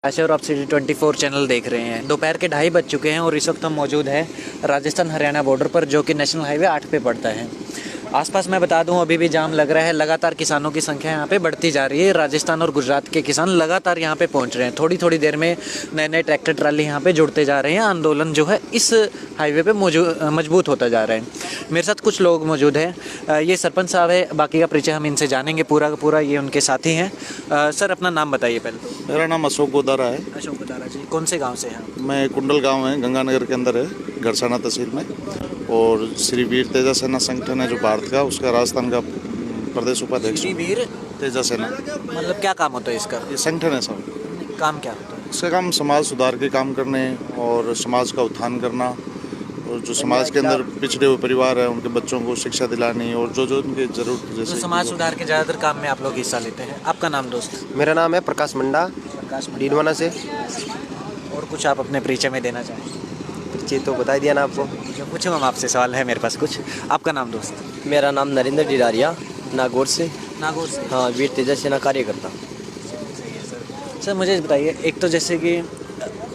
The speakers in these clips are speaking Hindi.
और आप City 24 चैनल देख रहे हैं। दोपहर के 2:30 बज चुके हैं और इस वक्त हम मौजूद हैं राजस्थान हरियाणा बॉर्डर पर, जो कि नेशनल हाईवे 8 पे पड़ता है। आसपास मैं बता दूं अभी भी जाम लग रहा है। लगातार किसानों की संख्या यहाँ पे बढ़ती जा रही है। राजस्थान और गुजरात के किसान लगातार यहाँ पे पहुँच रहे हैं। थोड़ी थोड़ी देर में नए नए ट्रैक्टर ट्राली यहाँ पे जुड़ते जा रहे हैं। आंदोलन जो है इस हाईवे पे मजबूत होता जा रहा है। मेरे साथ कुछ लोग मौजूद हैं। ये सरपंच साहब है, बाकी का परिचय हम इनसे जानेंगे पूरा का पूरा। ये उनके साथी हैं। सर, अपना नाम बताइए पहले तो। मेरा नाम अशोक गोदारा है। अशोक गोदारा जी, कौन से गाँव से हैं? मैं कुंडल गांव है, गंगानगर के अंदर है, घरसाना तहसील में। और श्री वीर तेजा सेना संगठन है जो भारत का, उसका राजस्थान का प्रदेश उपाध्यक्ष। श्री वीर तेजा सेना मतलब क्या काम होता है इसका? ये संगठन है सब। काम क्या होता है इसका काम समाज सुधार के काम करने और समाज का उत्थान करना, और जो समाज के अंदर पिछड़े हुए परिवार है उनके बच्चों को शिक्षा दिलानी, और जो जो उनके जरूरत जैसे समाज सुधार के ज़्यादातर काम में आप लोग हिस्सा लेते हैं। आपका नाम दोस्त? मेरा नाम है प्रकाश मंडा, डीडवाना से। और कुछ आप अपने परिचय में देना चाहें? परिचय तो बता दिया ना आपको। जो पूछूँ हम आपसे, सवाल है मेरे पास कुछ। आपका नाम दोस्त? मेरा नाम नरेंद्र डिडारिया, नागौर से। नागौर से? हाँ, वीर तेजा सेना कार्यकर्ता। सर मुझे बताइए, एक तो जैसे कि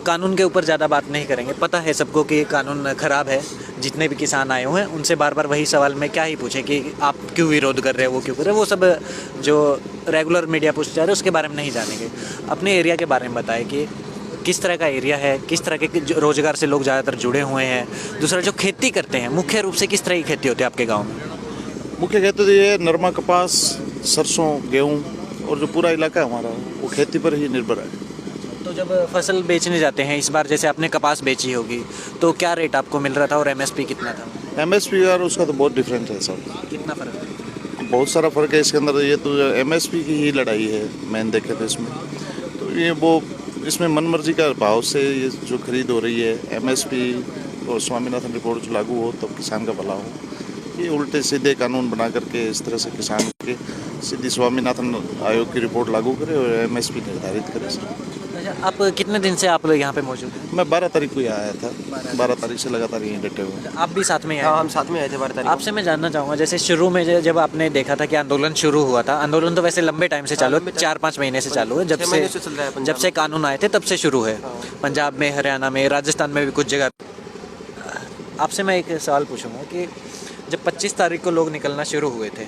कानून के ऊपर ज़्यादा बात नहीं करेंगे, पता है सबको कि कानून ख़राब है। जितने भी किसान आए हुए हैं उनसे बार बार वही सवाल में क्या ही पूछें कि आप क्यों विरोध कर रहे हो, वो क्यों कर रहे हो। वो सब जो रेगुलर मीडिया पूछ जा रहे हैं उसके बारे में नहीं जानेंगे। अपने एरिया के बारे में बताएं कि किस तरह का एरिया है, किस तरह के रोज़गार से लोग ज़्यादातर जुड़े हुए हैं। दूसरा, जो खेती करते हैं मुख्य रूप से किस तरह की खेती होती है आपके गाँव में? मुख्य खेती तो ये नरमा, कपास, सरसों, गेहूँ, और जो पूरा इलाका है हमारा वो खेती पर ही निर्भर है। तो जब फसल बेचने जाते हैं, इस बार जैसे आपने कपास बेची होगी, तो क्या रेट आपको मिल रहा था और एमएसपी कितना था? एमएसपी यार उसका तो बहुत डिफरेंट है सब। कितना फ़र्क है? बहुत सारा फ़र्क है इसके अंदर। ये तो एमएसपी की ही लड़ाई है मैंने देखे थे इसमें। तो ये वो इसमें मनमर्जी का भाव से ये जो खरीद हो रही है, एमएसपी और स्वामीनाथन रिपोर्ट जो लागू हो तब किसान का भला हो। ये उल्टे सीधे कानून बना करके इस तरह से किसान के सीधी स्वामीनाथन आयोग की रिपोर्ट लागू करे और एमएसपी निर्धारित करे। अच्छा, आप कितने दिन से आप लोग यहाँ पे मौजूद हैं? मैं 12 तारीख को यहाँ आया था। 12 तारीख से लगातार यहीं डटे हुए हैं। आप भी साथ में आए? हाँ, हम साथ में आए थे 12 तारीख। आपसे मैं जानना चाहूँगा, जैसे शुरू में जब आपने देखा था कि आंदोलन शुरू हुआ था, आंदोलन तो वैसे लंबे टाइम से चालू है, 4-5 महीने से चालू है, जब से कानून आए थे तब से शुरू है। पंजाब में, हरियाणा में, राजस्थान में भी कुछ जगह। आपसे मैं एक सवाल पूछूंगा कि जब 25 तारीख को लोग निकलना शुरू हुए थे,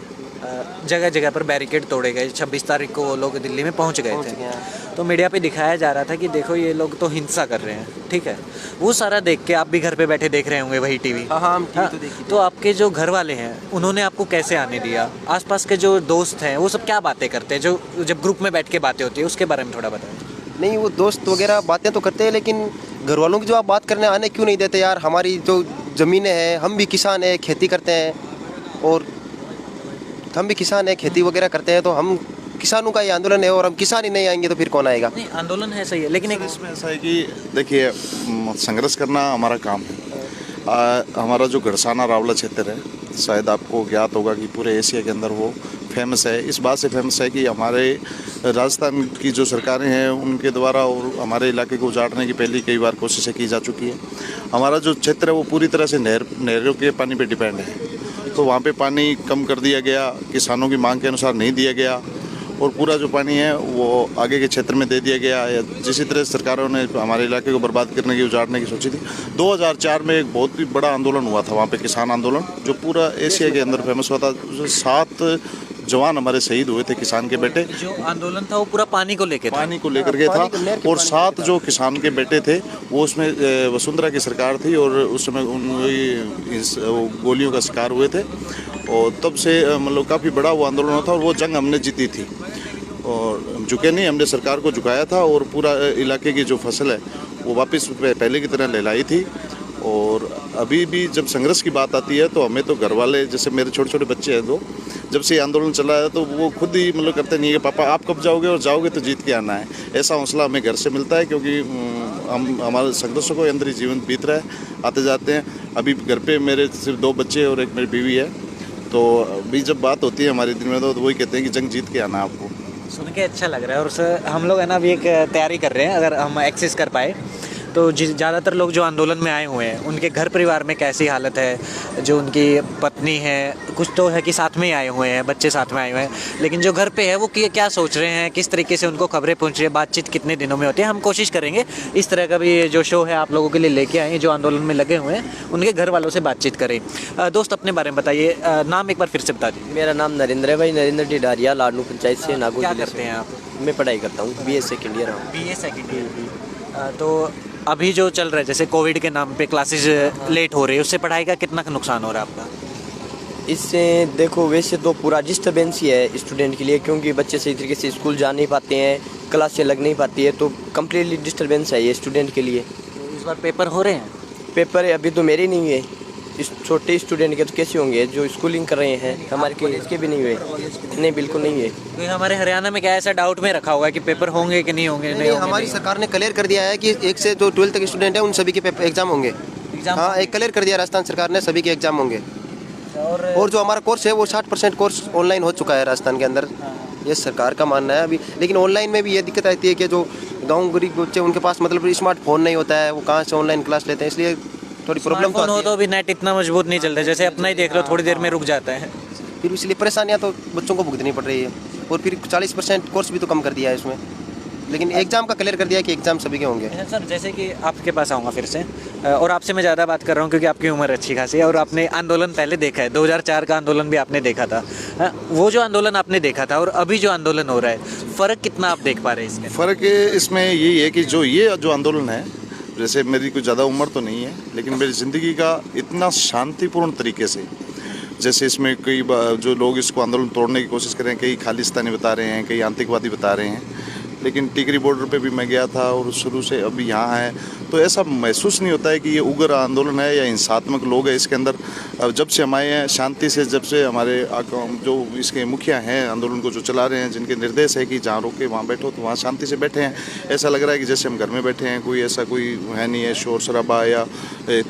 जगह जगह पर बैरिकेड तोड़े गए, 26 तारीख को वो लोग दिल्ली में पहुंच गए थे, तो मीडिया पे दिखाया जा रहा था कि देखो ये लोग तो हिंसा कर रहे हैं, ठीक है। वो सारा देख के आप भी घर पे बैठे देख रहे होंगे वही टीवी। हाँ, हम टीवी तो देखी। तो आपके जो घर वाले हैं उन्होंने आपको कैसे आने दिया? आसपास के जो दोस्त हैं वो सब क्या बातें करते हैं, जो जब ग्रुप में बैठ के बातें होती है उसके बारे में थोड़ा बताएं। नहीं, वो दोस्त वगैरह बातें तो करते हैं, लेकिन घर वालों की जो आप बात करने आने क्यों नहीं देते यार? हमारी जो ज़मीनें हैं, हम भी किसान हैं, खेती करते हैं, और हम भी किसान हैं, खेती वगैरह करते हैं, तो हम किसानों का ये आंदोलन है, और हम किसान ही नहीं आएंगे तो फिर कौन आएगा? नहीं, आंदोलन है सही है, लेकिन एक इसमें ऐसा है कि देखिए, संघर्ष करना हमारा काम है। हमारा जो घरसाना रावला क्षेत्र है, शायद आपको ज्ञात होगा कि पूरे एशिया के अंदर वो फेमस है। इस बात से फेमस है कि हमारे राजस्थान की जो सरकारें हैं उनके द्वारा और हमारे इलाके को उजाड़ने की पहले कई बार कोशिशें की जा चुकी है। हमारा जो क्षेत्र है वो पूरी तरह से नहरों के पानी पे डिपेंड है, तो वहाँ पे पानी कम कर दिया गया, किसानों की मांग के अनुसार नहीं दिया गया, और पूरा जो पानी है वो आगे के क्षेत्र में दे दिया गया। जिस तरह सरकारों ने हमारे इलाके को बर्बाद करने की, उजाड़ने की सोची थी। 2004 में एक बहुत ही बड़ा आंदोलन हुआ था वहाँ पे, किसान आंदोलन, जो पूरा एशिया के अंदर फेमस हुआ था। 7 जवान हमारे शहीद हुए थे, किसान के बेटे। जो आंदोलन था वो पूरा पानी को लेकर के था, और 7 जो किसान के बेटे थे वो उसमें वसुंधरा की सरकार थी, और उस समय गोलियों का शिकार हुए थे। और तब से मतलब काफ़ी बड़ा वो आंदोलन हुआ था, और वो जंग हमने जीती थी, और झुके नहीं, हमने सरकार को झुकाया था, और पूरा इलाके की जो फसल है वो वापस पहले की तरह लहलाई थी। और अभी भी जब संघर्ष की बात आती है तो हमें तो घर वाले, जैसे मेरे छोटे छोटे बच्चे हैं 2, जब से ये आंदोलन चला है तो वो खुद ही मतलब करते नहीं है कि पापा आप कब जाओगे, और जाओगे तो जीत के आना है। ऐसा हौसला हमें घर से मिलता है, क्योंकि हम हमारे संघर्षों को अंदर ही जीवन बीत रहा है, आते जाते हैं। अभी घर पे मेरे सिर्फ 2 बच्चे और एक मेरी बीवी है, तो अभी जब बात होती है हमारे दिन में तो वही कहते हैं कि जंग जीत के आना है आपको। सुन के अच्छा लग रहा है। और सर हम लोग है ना अभी एक तैयारी कर रहे हैं, अगर हम एक्सेस कर पाए तो ज़्यादातर लोग जो आंदोलन में आए हुए हैं उनके घर परिवार में कैसी हालत है, जो उनकी पत्नी है, कुछ तो है कि साथ में ही आए हुए हैं, बच्चे साथ में आए हुए हैं, लेकिन जो घर पे है वो क्या सोच रहे हैं, किस तरीके से उनको खबरें पहुँच रही है, बातचीत कितने दिनों में होती है, हम कोशिश करेंगे इस तरह का भी जो शो है आप लोगों के लिए लेके आए जो आंदोलन में लगे हुए हैं उनके घर वालों से बातचीत करें। दोस्त अपने बारे में बताइए, नाम एक बार फिर से बता दीजिए। मेरा नाम नरेंद्र है भाई, नरेंद्र डिडारिया, लाडनू पंचायत से, नागौर क्या जिले करते से। हैं आप? मैं पढ़ाई करता हूँ, BA सेकेंड ईयर हूँ। BA second year. तो अभी जो चल रहा है जैसे कोविड के नाम पे क्लासेस लेट हो रही है, उससे पढ़ाई का कितना नुकसान हो रहा है आपका? इससे देखो वैसे तो पूरा डिस्टर्बेंस ही है स्टूडेंट के लिए, क्योंकि बच्चे सही तरीके से स्कूल जा नहीं पाते हैं, क्लासें लग नहीं पाती है, तो कम्प्लीटली डिस्टर्बेंस है ये स्टूडेंट के लिए। तो इस बार पेपर हो रहे हैं? पेपर अभी तो मेरे नहीं हुए, इस छोटे स्टूडेंट के तो कैसे होंगे जो स्कूलिंग कर रहे हैं, हमारे कॉलेज के भी नहीं हुए। नहीं, बिल्कुल नहीं हुए। तो हमारे हरियाणा में क्या ऐसा डाउट में रखा हुआ है कि पेपर होंगे कि नहीं होंगे? नहीं, हमारी सरकार ने क्लियर कर दिया है कि 1 से जो 12th तक स्टूडेंट है उन सभी के एग्जाम होंगे। हाँ, एक क्लियर कर दिया राजस्थान सरकार ने, सभी के एग्जाम होंगे। और जो हमारा कोर्स है वो 60% कोर्स ऑनलाइन हो चुका है राजस्थान के अंदर, ये सरकार का मानना है अभी। लेकिन ऑनलाइन में भी ये दिक्कत आती है कि जो गाँव गरीब बच्चे उनके पास मतलब स्मार्टफोन नहीं होता है, वो कहाँ से ऑनलाइन क्लास लेते हैं, इसलिए थोड़ी प्रॉब्लम फोन हो तो भी नेट इतना मजबूत नहीं चलता, जैसे अपना ही देख लो थोड़ी देर में रुक जाता है। फिर इसलिए परेशानियाँ तो बच्चों को भुगतनी पड़ रही है। और फिर 40% कोर्स भी तो कम कर दिया है इसमें, लेकिन एग्जाम का क्लियर कर दिया कि एग्जाम सभी के होंगे। सर जैसे कि आपके पास आऊँगा फिर से, और आपसे मैं ज़्यादा बात कर रहा हूँ क्योंकि आपकी उम्र अच्छी खासी है और आपने आंदोलन पहले देखा है, 2004 का आंदोलन भी आपने देखा था। वो जो आंदोलन आपने देखा था और अभी जो आंदोलन हो रहा है, फ़र्क कितना आप देख पा रहे हैं इसमें? फ़र्क इसमें यही है कि जो आंदोलन है, जैसे मेरी कोई ज़्यादा उम्र तो नहीं है, लेकिन मेरी ज़िंदगी का इतना शांतिपूर्ण तरीके से, जैसे इसमें कई जो लोग इसको आंदोलन तोड़ने की कोशिश कर रहे हैं, कई खालिस्तानी बता रहे हैं, कई आतंकवादी बता रहे हैं, लेकिन टिकरी बॉर्डर पे भी मैं गया था और शुरू से अभी यहाँ है, तो ऐसा महसूस नहीं होता है कि ये उग्र आंदोलन है या हिंसात्मक लोग हैं इसके अंदर। अब जब से हम आए हैं शांति से, जब से हमारे जो इसके मुखिया हैं आंदोलन को जो चला रहे हैं, जिनके निर्देश है कि जहाँ रोके वहाँ बैठो, तो वहाँ शांति से बैठे हैं। ऐसा लग रहा है कि जैसे हम घर में बैठे हैं, कोई ऐसा कोई है नहीं है शोर शराबा या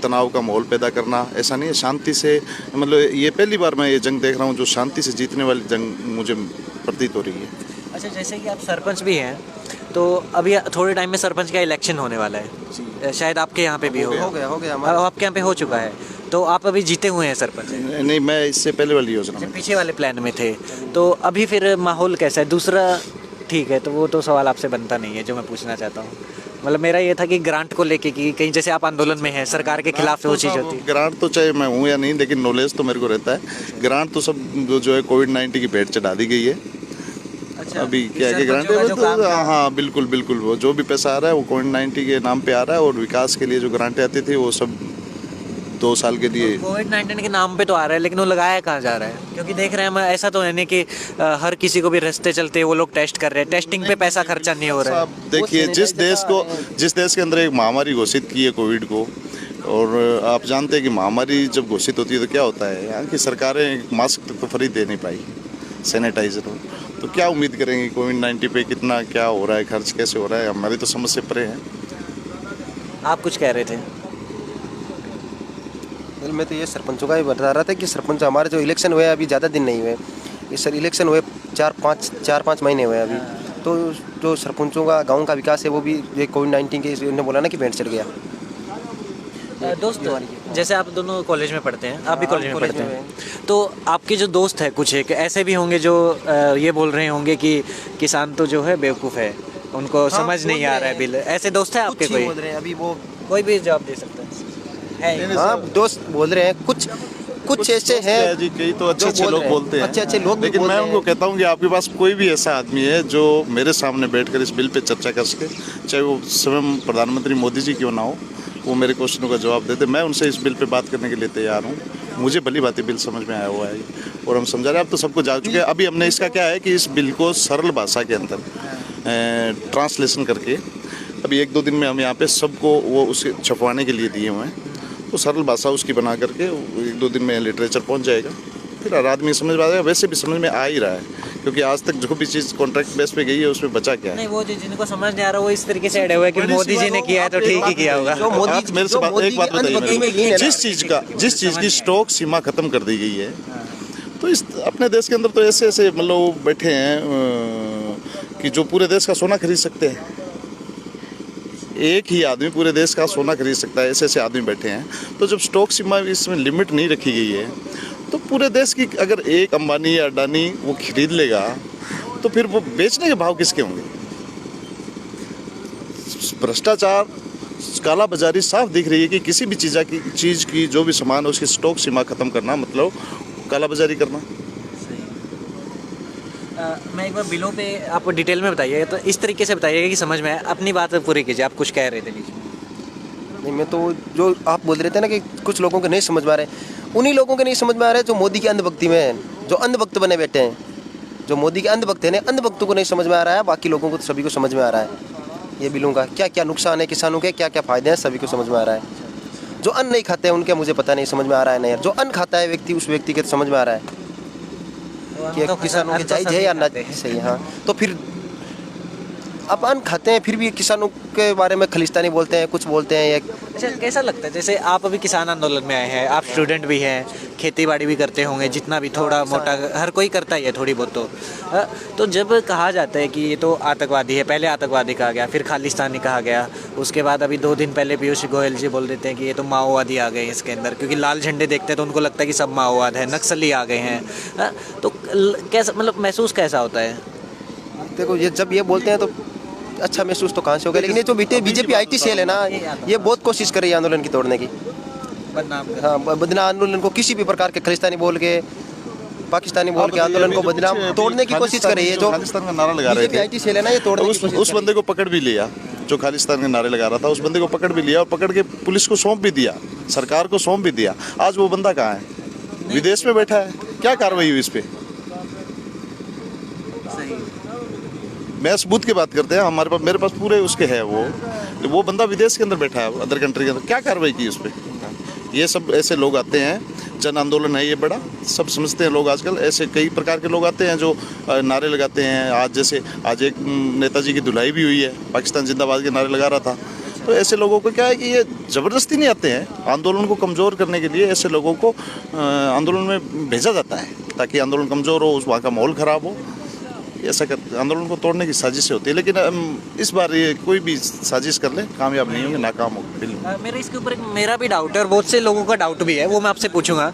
तनाव का माहौल पैदा करना, ऐसा नहीं है। शांति से, मतलब ये पहली बार मैं ये जंग देख रहा हूँ जो शांति से जीतने वाली जंग मुझे प्रतीत हो रही है। अच्छा, जैसे कि आप सरपंच भी हैं, तो अभी थोड़े टाइम में सरपंच का इलेक्शन होने वाला है, शायद आपके यहाँ पे भी हो गया हमारा। आपके यहाँ पे हो चुका है, तो आप अभी जीते हुए हैं सरपंच? नहीं, मैं इससे पहले वाली योजना में, पीछे वाले प्लान में थे। तो अभी फिर माहौल कैसा है? दूसरा ठीक है, तो वो तो सवाल आपसे बनता नहीं है जो मैं पूछना चाहता हूँ। मतलब मेरा ये था कि ग्रांट को लेके कि कहीं जैसे आप आंदोलन में हैं, सरकार के खिलाफ वो चीज़ होती है। ग्रांट तो चाहे मैं हूँ या नहीं, लेकिन नॉलेज तो मेरे को रहता है। ग्रांट तो सब जो है कोविड-19 की भेंट चढ़ा दी गई है। अच्छा, अभी क्या है कि ग्रांट है तो हाँ बिल्कुल बिल्कुल, वो जो भी पैसा आ रहा है वो कोविड-19 के नाम पे आ रहा है, और विकास के लिए जो ग्रांटें आती थी वो सब 2 साल के लिए। कोविड-19 के नाम पे तो आ रहा है, लेकिन वो लगाया कहाँ जा रहा है? क्योंकि देख रहे हैं हम, ऐसा तो है नहीं कि हर किसी को भी रास्ते चलते वो लोग टेस्ट कर रहे हैं, टेस्टिंग पे पैसा खर्चा नहीं हो रहा है। देखिए, जिस देश के अंदर एक महामारी घोषित की है कोविड को, और आप जानते हैं कि महामारी जब घोषित होती है तो क्या होता है, यहाँ की सरकारें मास्क तक तो फ्री दे नहीं पाई, सैनिटाइजर हो, तो क्या उम्मीद करेंगे कोविड-19 पे कितना क्या हो रहा है, खर्च कैसे हो रहा है, हमारी तो समझ से परे है। आप कुछ कह रहे थे? मैं तो ये सरपंचों का ही बता रहा था कि सरपंच हमारे जो इलेक्शन हुए अभी ज़्यादा दिन नहीं हुए, ये सर इलेक्शन हुए 4-5 महीने हुए अभी, तो जो सरपंचों का गांव का विकास है वो भी ये कोविड-19 के उन्होंने बोला ना कि भेंट चढ़ गया। दोस्त, जैसे आप दोनों कॉलेज में पढ़ते हैं, आप भी कॉलेज में पढ़ते हैं, तो आपके जो दोस्त है कुछ एक ऐसे भी होंगे जो ये बोल रहे होंगे कि किसान तो जो है बेवकूफ़ है, उनको समझ नहीं आ रहा है बिल, ऐसे दोस्त है आपके? कोई बोल रहे हैं अभी, वो कोई भी जवाब दे सकता है? हाँ, दोस्त बोल रहे हैं, कुछ ऐसे हैं जी, कई तो अच्छे लोग बोलते हैं, अच्छे लोग, लेकिन मैं उनको कहता हूँ कि आपके पास कोई भी ऐसा आदमी है जो मेरे सामने बैठकर इस बिल पे चर्चा कर सके, चाहे वो स्वयं प्रधानमंत्री मोदी जी क्यों ना हो, वो मेरे क्वेश्चनों का जवाब देते, मैं उनसे इस बिल पे बात करने के लिए तैयार हूँ। मुझे भली बातें बिल समझ में आया हुआ है और हम समझा रहे हैं, अब तो सबको जाग चुके हैं। अभी हमने इसका क्या है कि इस बिल को सरल भाषा के अंदर ट्रांसलेशन करके अभी 1-2 दिन में हम यहाँ पे सबको वो उसे छपवाने के लिए दिए हुए हैं, तो सरल भाषा उसकी बना करके 1-2 दिन में लिटरेचर पहुँच जाएगा, फिर हर आदमी समझ में आ जाएगा। वैसे भी समझ में आ ही रहा है, क्योंकि आज तक जो भी चीज़ कॉन्ट्रैक्ट बेस पे गई है उसमें बचा क्या है। नहीं, वो जिनको समझ नहीं आ रहा वो इस तरीके से अड़े हुए कि मोदी जी ने किया है तो ठीक ही किया होगा। आप मेरे से एक बात बताइए, जिस चीज़ की स्टॉक सीमा खत्म कर दी गई है, तो इस अपने देश के अंदर तो ऐसे मतलब बैठे हैं कि जो पूरे देश का सोना खरीद सकते हैं। एक ही आदमी पूरे देश का सोना खरीद सकता है, ऐसे ऐसे आदमी बैठे हैं। तो जब स्टॉक सीमा इसमें लिमिट नहीं रखी गई है तो पूरे देश की अगर एक अंबानी या अडानी वो खरीद लेगा तो फिर वो बेचने के भाव किसके होंगे? भ्रष्टाचार, काला बाजारी साफ दिख रही है कि किसी भी चीज़ की जो भी सामान है उसकी स्टॉक सीमा ख़त्म करना मतलब काला बाजारी करना। मैं एक बार बिलों पे आप डिटेल में बताइए, तो इस तरीके से बताइएगा कि समझ में आए। अपनी बात पूरी कीजिए, आप कुछ कह रहे थे बीच में। नहीं, मैं तो जो आप बोल रहे थे ना कि कुछ लोगों को नहीं समझ में आ रहे, उन्हीं लोगों को नहीं समझ में आ रहा है जो मोदी की अंधभक्ति में है, जो अंधभक्त बने बैठे हैं, जो मोदी के अंधभक्त हैं, अंधभक्तों को नहीं समझ में आ रहा है। बाकी लोगों को तो सभी को समझ में आ रहा है ये बिलों का क्या क्या नुकसान है, किसानों के क्या क्या फ़ायदे हैं, सभी को समझ में आ रहा है। जो अन्न नहीं खाते हैं उनके मुझे पता नहीं समझ में आ रहा है नहीं यार। जो अन्न खाता है व्यक्ति, उस व्यक्ति के तो समझ में आ रहा है कि किसानों के जायज़ है या ना सही है। हाँ, तो फिर अब अन्न खाते हैं फिर भी किसानों के बारे में खलिस्तानी बोलते हैं, कुछ बोलते हैं। अच्छा, कैसा लगता है? जैसे आप अभी किसान आंदोलन में आए हैं, आप स्टूडेंट भी हैं, खेती बाड़ी भी करते होंगे, जितना भी थोड़ा मोटा हर कोई करता ही है थोड़ी बहुत तो जब कहा जाता है कि ये तो आतंकवादी है, पहले आतंकवादी कहा गया, फिर खालिस्तानी कहा गया, उसके बाद अभी 2 दिन पहले पीयूष गोयल जी बोल देते हैं कि ये तो माओवादी आ गए इसके अंदर, क्योंकि लाल झंडे देखते हैं तो उनको लगता है कि सब माओवाद है, नक्सली आ गए हैं। तो कैसा मतलब महसूस कैसा होता है? देखो, ये जब ये बोलते हैं तो अच्छा महसूस तो कहाँ से होगा, लेकिन ये जो बीजेपी IT सेल है ना, ये बहुत कोशिश कर रही है आंदोलन की तोड़ने की, बदनाम आंदोलन को किसी भी प्रकार के खलिस्तानी बोल के, पाकिस्तानी बोल के आंदोलन को बदनाम तोड़ने की कोशिश कर रही है। जो खालिस्तान का नारा लगा रहे थे, IT सेल है ना, ये तोड़ने की उस बंदे को पकड़ भी लिया जो खालिस्तान के नारे लगा रहा था, उस बंदे को पकड़ भी लिया और पकड़ के पुलिस को सौंप भी दिया, सरकार को सौंप भी दिया। आज वो बंदा कहाँ है? विदेश में बैठा है। क्या कार्रवाई हुई इस पे? मैं सबूत की बात करते हैं, हमारे पास मेरे पास पूरे उसके है। वो बंदा विदेश के अंदर बैठा है, अदर कंट्री के अंदर। क्या कार्रवाई की उस पर? ये सब ऐसे लोग आते हैं, जन आंदोलन है ये बड़ा, सब समझते हैं लोग आजकल। ऐसे कई प्रकार के लोग आते हैं जो नारे लगाते हैं। आज एक नेताजी की धुलाई भी हुई है, पाकिस्तान जिंदाबाद के नारे लगा रहा था। तो ऐसे लोगों को क्या है कि ये ज़बरदस्ती नहीं आते हैं, आंदोलन को कमज़ोर करने के लिए ऐसे लोगों को आंदोलन में भेजा जाता है ताकि आंदोलन कमज़ोर हो, उस वहाँ का माहौल ख़राब हो। ऐसा कर आंदोलन को तोड़ने की साजिश होती है, लेकिन इस बार ये कोई भी साजिश कर ले कामयाब नहीं होंगे, नाकाम होंगे। मेरा इसके ऊपर मेरा भी डाउट है और बहुत से लोगों का डाउट भी है, वो मैं आपसे पूछूंगा।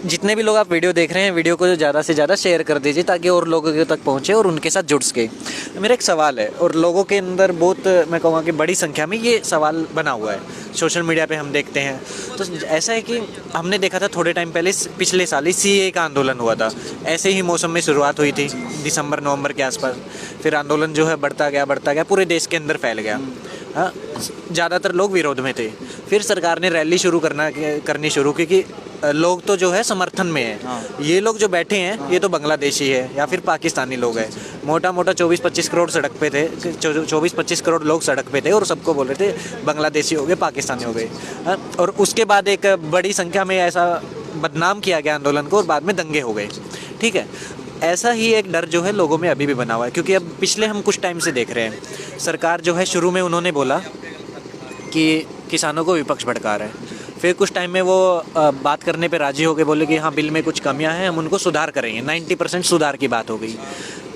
जितने भी लोग आप वीडियो देख रहे हैं, वीडियो को ज़्यादा से ज़्यादा शेयर कर दीजिए ताकि और लोगों के तक पहुँचे और उनके साथ जुड़ सके। मेरा एक सवाल है और लोगों के अंदर बहुत, मैं कहूँगा कि बड़ी संख्या में ये सवाल बना हुआ है, सोशल मीडिया पे हम देखते हैं। तो ऐसा है कि हमने देखा था थोड़े टाइम पहले, पिछले साल ही CAA का आंदोलन हुआ था। ऐसे ही मौसम में शुरुआत हुई थी दिसंबर-नवंबर के आसपास, फिर आंदोलन जो है बढ़ता गया, पूरे देश के अंदर फैल गया। हाँ, ज़्यादातर लोग विरोध में थे। फिर सरकार ने रैली करनी शुरू की कि लोग तो जो है समर्थन में है, ये लोग जो बैठे हैं ये तो बांग्लादेशी है या फिर पाकिस्तानी लोग हैं। मोटा 24-25 करोड़ सड़क पे थे, 24-25 करोड़ लोग सड़क पे थे और सबको बोल रहे थे बांग्लादेशी हो गए, पाकिस्तानी हो गए। और उसके बाद एक बड़ी संख्या में ऐसा बदनाम किया गया आंदोलन को और बाद में दंगे हो गए। ठीक है, ऐसा ही एक डर जो है लोगों में अभी भी बना हुआ है, क्योंकि अब पिछले हम कुछ टाइम से देख रहे हैं, सरकार जो है शुरू में उन्होंने बोला कि किसानों को विपक्ष भड़का रहा है, फिर कुछ टाइम में वो बात करने पे राजी हो गए, बोले कि हाँ बिल में कुछ कमियां हैं, हम उनको सुधार करेंगे। 90% सुधार की बात हो गई।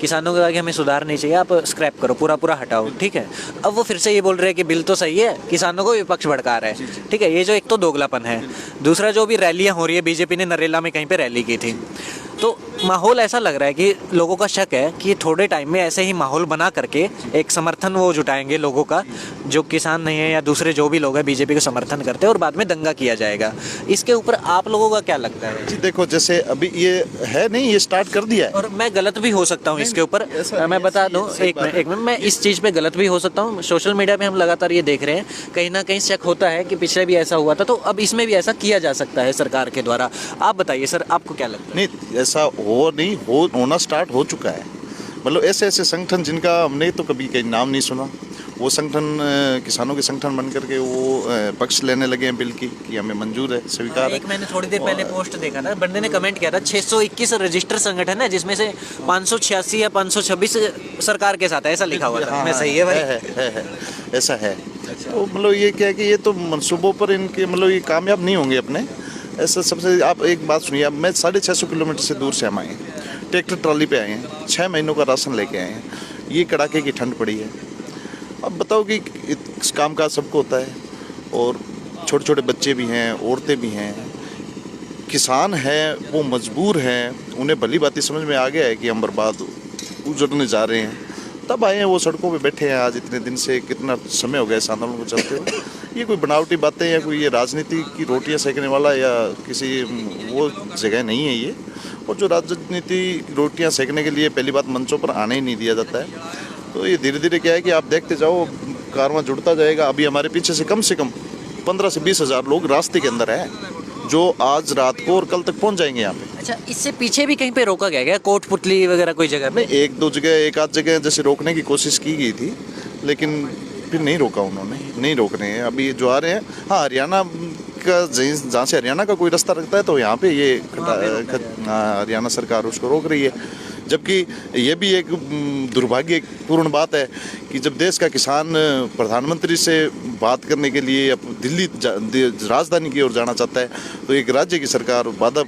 किसानों को कहा कि हमें सुधार नहीं चाहिए, आप स्क्रैप करो, पूरा हटाओ। ठीक है, अब वो फिर से ये बोल रहे हैं कि बिल तो सही है, किसानों को विपक्ष भड़का रहा है। ठीक है, ये जो एक तो दोगलापन है। दूसरा, जो भी रैलियाँ हो रही है, बीजेपी ने नरेला में कहीं पर रैली की थी, तो माहौल ऐसा लग रहा है कि लोगों का शक है कि थोड़े टाइम में ऐसे ही माहौल बना करके एक समर्थन वो जुटाएंगे लोगों का, जो किसान नहीं है या दूसरे जो भी लोग हैं बीजेपी को समर्थन करते हैं, और बाद में दंगा किया जाएगा। इसके ऊपर आप लोगों का क्या लगता है? जी देखो, जैसे अभी ये है नहीं, ये स्टार्ट कर दिया है और मैं गलत भी हो सकता हूँ इसके ऊपर, मैं बता दूँ एक मिनट, मैं इस चीज़ पे गलत भी हो सकता हूँ। सोशल मीडिया पे हम लगातार ये देख रहे हैं, कहीं ना कहीं शक होता है कि पिछले भी ऐसा हुआ था, तो अब इसमें भी ऐसा किया जा सकता है सरकार के द्वारा। आप बताइए सर, आपको क्या लगता है? नहीं, ऐसा होना स्टार्ट हो चुका है। मतलब ऐसे संगठन जिनका हमने तो कभी कहीं नाम नहीं सुना, वो संगठन किसानों के संगठन बन करके वो पक्ष लेने लगे हैं बिल की कि हमें मंजूर है, स्वीकार है। एक मैंने थोड़ी देर पहले पोस्ट देखा था, बंदे ने कमेंट किया था 621 रजिस्टर संगठन है, जिसमें से 586 या 526 सरकार के साथ है, ऐसा लिखा हुआ था। मैं सही है भाई? है ऐसा है। तो मतलब ये क्या है कि ये तो मनसूबों पर इनके मतलब ये कामयाब नहीं होंगे अपने। ऐसा सबसे, आप एक बात सुनिए, मैं 650 किलोमीटर से दूर से हम आए हैं, ट्रैक्टर ट्रॉली पे आए हैं, 6 महीनों का राशन लेके आए हैं, ये कड़ाके की ठंड पड़ी है, अब बताओ कि इस काम का सबको होता है, और छोटे छोटे बच्चे भी हैं, औरतें भी हैं, किसान हैं, वो मजबूर हैं, उन्हें भली बात समझ में आ गया है कि हम बर्बाद उजड़ने जा रहे हैं, तब आए हैं वो सड़कों पे बैठे हैं। आज इतने दिन से कितना समय हो गया इस आंदोलन को चलते हुए। ये कोई बनावटी बातें या कोई ये राजनीति की रोटियां सेकने वाला या किसी वो जगह नहीं है ये। और जो राजनीति रोटियां सेकने के लिए पहली बात मंचों पर आने ही नहीं दिया जाता है, तो ये धीरे धीरे क्या है कि आप देखते जाओ कारवां जुड़ता जाएगा। अभी हमारे पीछे से कम 15 से 20 हज़ार लोग रास्ते के अंदर हैं, जो आज रात को और कल तक पहुंच जाएंगे यहाँ पे। अच्छा, इससे पीछे भी कहीं पे रोका गया क्या, कोटपुतली वगैरह कोई जगह पे? नहीं, एक दो जगह, एक आध जगह जैसे रोकने की कोशिश की गई थी, लेकिन फिर नहीं रोका उन्होंने, नहीं रोक रहे हैं अभी जो आ रहे हैं। हाँ, हरियाणा का जहाँ से हरियाणा का कोई रास्ता रखता है तो यहाँ पे ये हरियाणा सरकार उसको रोक रही है। जबकि ये भी एक दुर्भाग्यपूर्ण बात है कि जब देश का किसान प्रधानमंत्री से बात करने के लिए दिल्ली राजधानी की ओर जाना चाहता है, तो एक राज्य की सरकार बाधा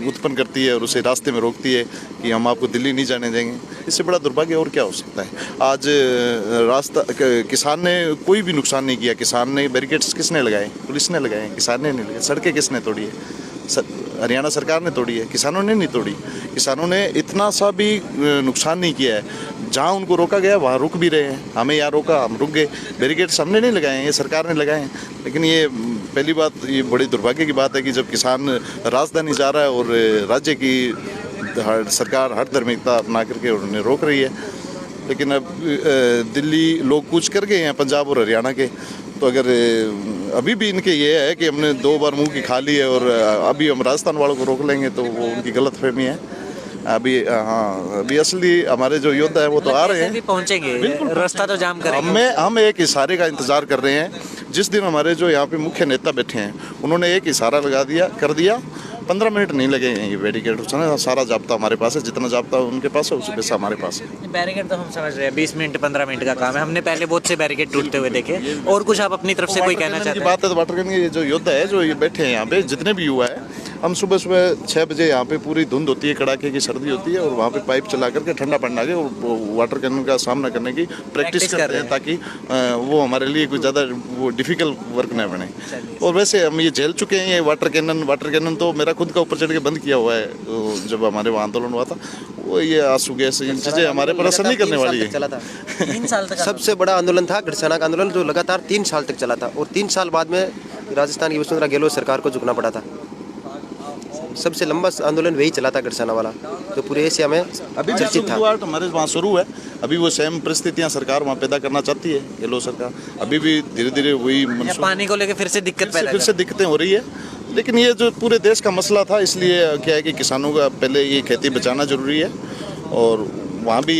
उत्पन्न करती है और उसे रास्ते में रोकती है कि हम आपको दिल्ली नहीं जाने देंगे। इससे बड़ा दुर्भाग्य और क्या हो सकता है। आज रास्ता किसान ने कोई भी नुकसान नहीं किया। किसान ने बैरिकेड्स किसने लगाए? पुलिस ने लगाए, किसान ने नहीं लगाए। सड़कें किसने तोड़ी है? हरियाणा सरकार ने तोड़ी है, किसानों ने नहीं तोड़ी। किसानों ने इतना सा भी नुकसान नहीं किया है। जहाँ उनको रोका गया वहाँ रुक भी रहे हैं। हमें यहाँ रोका, हम रुक गए। बैरिकेड्स हमने नहीं लगाए हैं, ये सरकार ने लगाए हैं। लेकिन ये पहली बात, ये बड़ी दुर्भाग्य की बात है कि जब किसान राजधानी जा रहा है और राज्य की सरकार हर धार्मिकता अपना करके उन्हें रोक रही है। लेकिन अब दिल्ली लोग कूच कर गए हैं, पंजाब और हरियाणा के। तो अगर अभी भी इनके ये है कि हमने 2 बार मुंह की खा ली है और अभी हम राजस्थान वालों को रोक लेंगे, तो वो उनकी गलतफहमी है। अभी हाँ, अभी असली हमारे जो योद्धा है वो तो आ रहे हैं, पहुंचेंगे, रास्ता तो जाम करेंगे। हम एक इशारे का इंतजार कर रहे हैं। जिस दिन हमारे जो यहाँ पे मुख्य नेता बैठे हैं उन्होंने एक इशारा कर दिया, 15 मिनट नहीं लगे हैं ये बैरिकेड उठाने। सारा जाब्ता हमारे पास है, जितना जाब्ता उनके पास है उसी पैसा हमारे पास है। बैरिकेड तो हम समझ रहे हैं 20 मिनट 15 मिनट का काम है, हमने पहले बहुत से बैरिकेड टूटते हुए देखे। और कुछ आप अपनी तरफ से कोई कहना चाहते हैं? बात है तो वाटर कैनन के जो योद्धा है जो ये बैठे हैं यहाँ पे, जितने भी युवा है, हम सुबह 6 बजे यहाँ पे पूरी धुंध होती है, कड़ाके की सर्दी होती है, और वहाँ पे पाइप चला करके ठंडा पानी आगे वाटर कैनन का सामना करने की प्रैक्टिस करते हैं, ताकि वो हमारे लिए कोई ज़्यादा वो डिफिकल्ट वर्क न बने। और वैसे हम ये झेल चुके हैं ये वाटर कैनन तो मेरा खुद का ऊपर चढ़ के बंद किया हुआ है। जब हमारे वहाँ आंदोलन हुआ था, वो ये आंसू गैस इन चीज़ें हमारे पर असर नहीं करने वाली है। 3 साल तक सबसे बड़ा आंदोलन था घड़साना का आंदोलन, जो लगातार 3 साल तक चला था। और 3 साल बाद में राजस्थान की वसुंधरा गहलोत सरकार को झुकना पड़ा था। सबसे लंबा आंदोलन वही चला था घड़साना वाला, जो पूरे एशिया में अभी चर्चित था। हमारे वहाँ शुरू है। अभी वो सेम परिस्थितियाँ सरकार वहाँ पैदा करना चाहती है, गहलोत सरकार। अभी भी धीरे धीरे वही पानी को लेकर फिर से दिक्कतें हो रही है। लेकिन ये जो पूरे देश का मसला था, इसलिए क्या है कि किसानों का पहले ये खेती बचाना जरूरी है। और वहाँ भी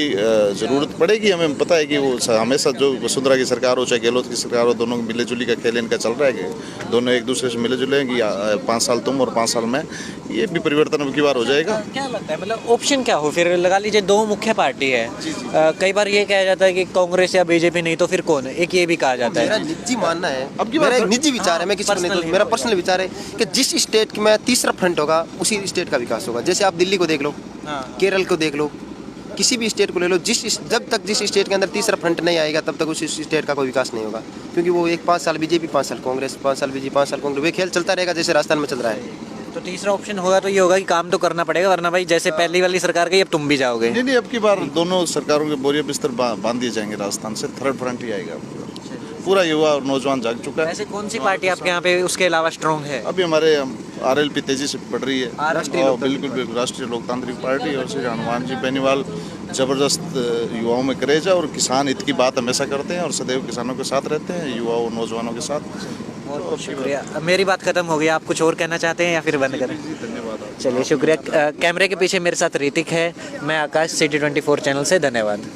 ज़रूरत पड़ेगी। हमें पता है कि वो हमेशा जो वसुंधरा की सरकार हो चाहे गहलोत की सरकार हो, दोनों मिले जुली का खेल इनका चल रहा है कि दोनों एक दूसरे से मिले जुले हैं कि 5 साल तुम और 5 साल मैं। ये भी परिवर्तन अब की बार हो जाएगा। क्या लगता है, मतलब ऑप्शन क्या हो फिर? लगा लीजिए 2 मुख्य पार्टी है। कई बार ये कहा जाता है कि कांग्रेस या बीजेपी, नहीं तो फिर कौन है? एक ये भी कहा जाता है। मेरा निजी मानना है, मेरा एक निजी विचार है, मैं किसी को नहीं दूं, मेरा पर्सनल विचार है कि जिस स्टेट में तीसरा फ्रंट होगा उसी स्टेट का विकास होगा। जैसे आप दिल्ली को देख लो, केरल को देख लो, किसी भी स्टेट को ले लो, जब तक जिस स्टेट के अंदर तीसरा फ्रंट नहीं आएगा तब तक उस स्टेट का कोई विकास नहीं होगा। क्योंकि वो 5 साल बीजेपी, 5 साल कांग्रेस, 5 साल बीजेपी, 5 साल कांग्रेस, वे खेल चलता रहेगा जैसे राजस्थान में चल रहा है। तो तीसरा ऑप्शन होगा तो ये होगा कि काम तो करना पड़ेगा, वरना भाई जैसे पहली वाली सरकार गई अब तुम भी जाओगे। नहीं, अब की बार दोनों सरकारों के बोरिया बिस्तर बांध दिए जाएंगे। राजस्थान से थर्ड फ्रंट ही आएगा। पूरा युवा और नौजवान जाग चुका है। वैसे कौन सी पार्टी आपके यहाँ पे उसके अलावा स्ट्रॉन्ग है? अभी हमारे RLP तेजी से बढ़ रही है। बिल्कुल राष्ट्रीय लोकतांत्रिक पार्टी और श्री हनुमान जी बेनीवाल जबरदस्त युवाओं में करेजा और किसान हित की बात हमेशा करते हैं और सदैव किसानों के साथ रहते हैं, युवाओं और नौजवानों के साथ। बहुत शुक्रिया। मेरी बात खत्म हो गई, आप कुछ और कहना चाहते हैं या फिर बंद करें? धन्यवाद। चलिए शुक्रिया। कैमरे के पीछे मेरे साथ ऋतिक है, मैं आकाश, City 24 चैनल से। धन्यवाद।